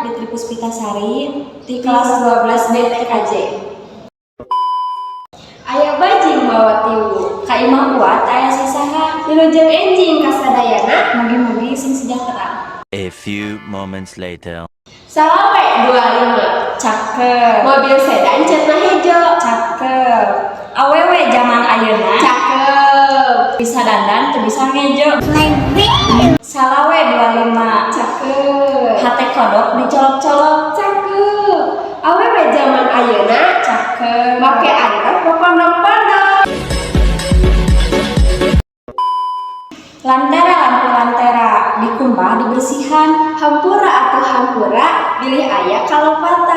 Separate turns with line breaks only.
Fitri Puspitasari di kelas 12 B TKJ.
Aya bajing bawa tiwu,
Ka imah kuat aya sasaha,
wilujeng enjing kasadayana,
mugi-mugi sing sejahtera.
A few moments later.
salawe 25,
Cakep,
mobil sedan cenah hejo,
cakep. Awewe zaman ayeuna
cakep,
bisa dandan teu bisa ngejo. Salawe 25,
cakep,
hate kodok dicolok-colok.
cakep, awewe zaman ayeuna,
Cakep.
make androk pondok-pondok,
Lantera lampu lantera dikumbah dibersihan.
hampura atuh hampura, bilih aya kalopatan.